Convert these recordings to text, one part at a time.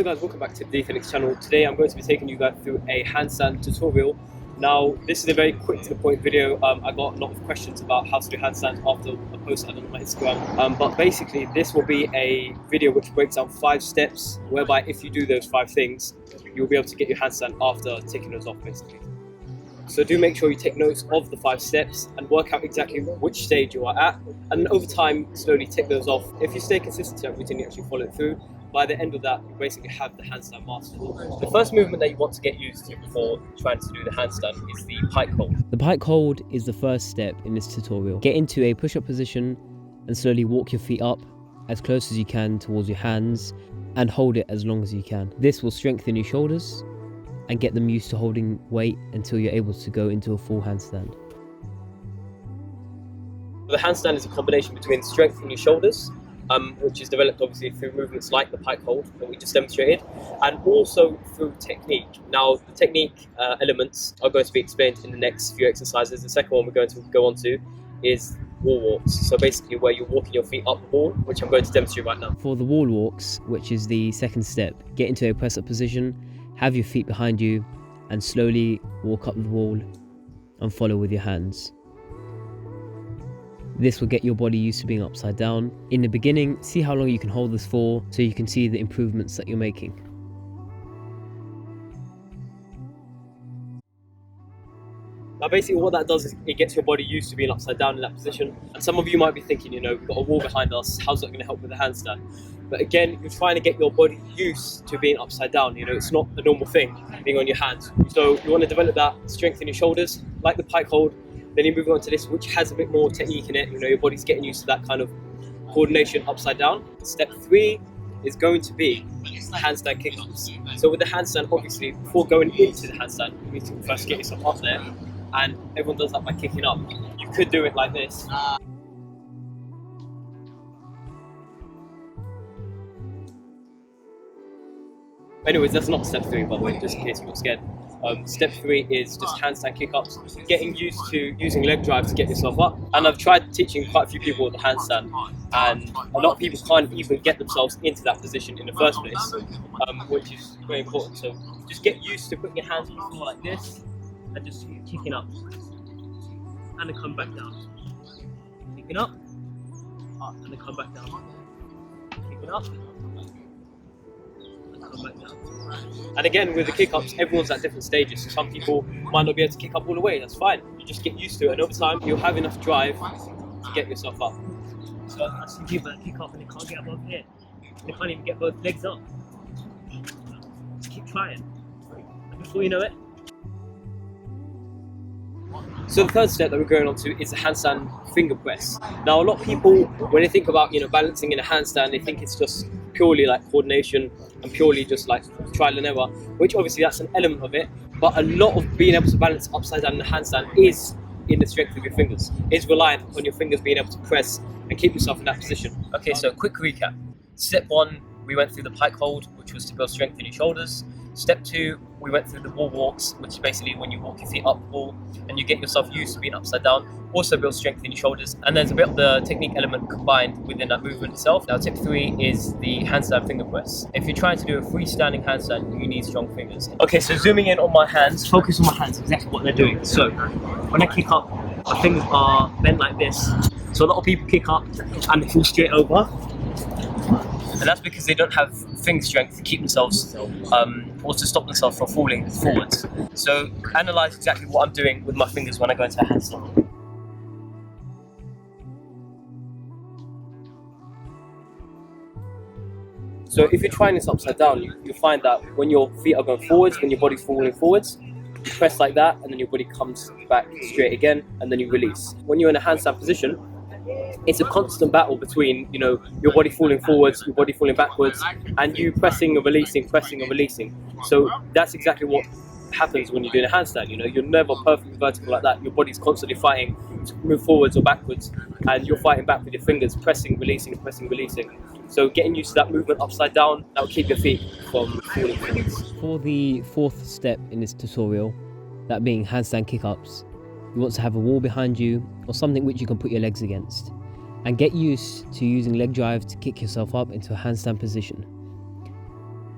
Hello guys, welcome back to the deethenics channel. Today I'm going to be taking you guys through a handstand tutorial. Now this is a very quick to the point video. I got a lot of questions about how to do handstands after a post I done on my Instagram. But basically this will be a video which breaks down 5 steps whereby if you do those 5 things, you'll be able to get your handstand after ticking those off basically. So do make sure you take notes of the 5 steps and work out exactly which stage you are at, and over time slowly tick those off. If you stay consistent to everything, you actually follow it through. By the end of that, you basically have the handstand mastered. The first movement that you want to get used to before trying to do the handstand is the pike hold. The pike hold is the first step in this tutorial. Get into a push-up position and slowly walk your feet up as close as you can towards your hands and hold it as long as you can. This will strengthen your shoulders and get them used to holding weight until you're able to go into a full handstand. The handstand is a combination between strengthening your shoulders, which is developed obviously through movements like the pike hold that we just demonstrated, and also through technique. Now the technique elements are going to be explained in the next few exercises. The second one we're going to go on to is wall walks. So basically where you're walking your feet up the wall, which I'm going to demonstrate right now. For the wall walks, which is the second step, get into a press up position, have your feet behind you and slowly walk up the wall and follow with your hands. This will get your body used to being upside down. In the beginning, see how long you can hold this for so you can see the improvements that you're making. Now basically what that does is it gets your body used to being upside down in that position. And some of you might be thinking, we've got a wall behind us, how's that going to help with the handstand? But again, you're trying to get your body used to being upside down. It's not a normal thing being on your hands. So you want to develop that strength in your shoulders, like the pike hold. Then you're moving on to this, which has a bit more technique in it. Your body's getting used to that kind of coordination upside down. Step 3 is going to be handstand kickups. So with the handstand, obviously, before going into the handstand, you need to first get yourself up there. And everyone does that by kicking up. You could do it like this. Anyways, that's not step 3, by the way, just in case you got scared. Step 3 is just handstand kickups, getting used to using leg drive to get yourself up. And I've tried teaching quite a few people the handstand, and a lot of people can't even get themselves into that position in the first place, which is very important. So just get used to putting your hands on the floor like this and just kicking up, and then come back down. Kicking up, and then come back down. Kicking up, and again with the kick-ups, everyone's at different stages. So some people might not be able to kick up all the way, that's fine. You just get used to it, and over time you'll have enough drive to get yourself up. So some people that kick up and they can't get above here. They can't even get both legs up. Just keep trying. And before you know it. So the third step that we're going on to is the handstand finger press. Now a lot of people, when they think about balancing in a handstand, they think it's just purely like coordination and purely just like trial and error, which obviously that's an element of it, but a lot of being able to balance upside down in the handstand is in the strength of your fingers, is reliant on your fingers being able to press and keep yourself in that position. Okay, so quick recap. Step 1, we went through the pike hold, which was to build strength in your shoulders. Step 2, we went through the wall walks, which is basically when you walk your feet up the wall and you get yourself used to being upside down, also build strength in your shoulders, and there's a bit of the technique element combined within that movement itself. Now tip 3 is the handstand finger press. If you're trying to do a freestanding handstand, you need strong fingers. Okay, so zooming in on my hands, focus on my hands, exactly what they're doing. So when I kick up, my fingers are bent like this. So a lot of people kick up and they fall straight over. And that's because they don't have finger strength to keep themselves or to stop themselves from falling forwards. So analyze exactly what I'm doing with my fingers when I go into a handstand. So if you're trying this upside down, you find that when your feet are going forwards, when your body's falling forwards, you press like that and then your body comes back straight again and then you release. When you're in a handstand position, it's a constant battle between your body falling forwards, your body falling backwards, and you pressing and releasing, pressing and releasing. So that's exactly what happens when you're doing a handstand. You're never perfectly vertical like that. Your body's constantly fighting to move forwards or backwards, and you're fighting back with your fingers, pressing, releasing, pressing, releasing. So getting used to that movement upside down, that will keep your feet from falling forwards. For the 4th step in this tutorial, that being handstand kickups, you want to have a wall behind you or something which you can put your legs against, and get used to using leg drive to kick yourself up into a handstand position.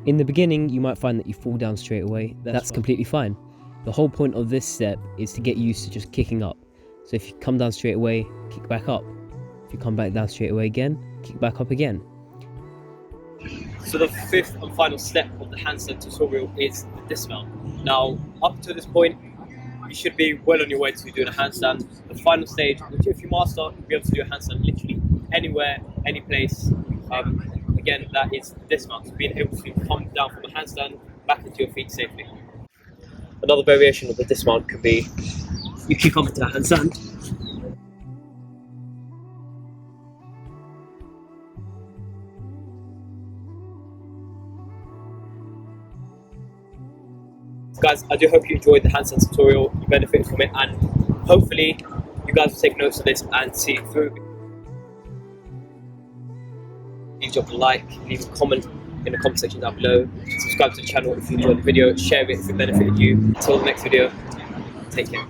In the beginning, you might find that you fall down straight away. That's completely fine. The whole point of this step is to get used to just kicking up. So if you come down straight away, kick back up. If you come back down straight away again, kick back up again. So the fifth and final step of the handstand tutorial is the dismount. Now, up to this point, you should be well on your way to doing a handstand. The final stage, which if you master, you'll be able to do a handstand literally anywhere, any place. Again, that is the dismount, so being able to come down from a handstand back into your feet safely. Another variation of the dismount could be you kick up into a handstand. Guys, I do hope you enjoyed the handstand tutorial, you benefited from it, and hopefully you guys will take notes of this and see it through. Please drop a like, leave a comment in the comment section down below, subscribe to the channel if you enjoyed the video, share it if it benefited you. Until the next video, take care.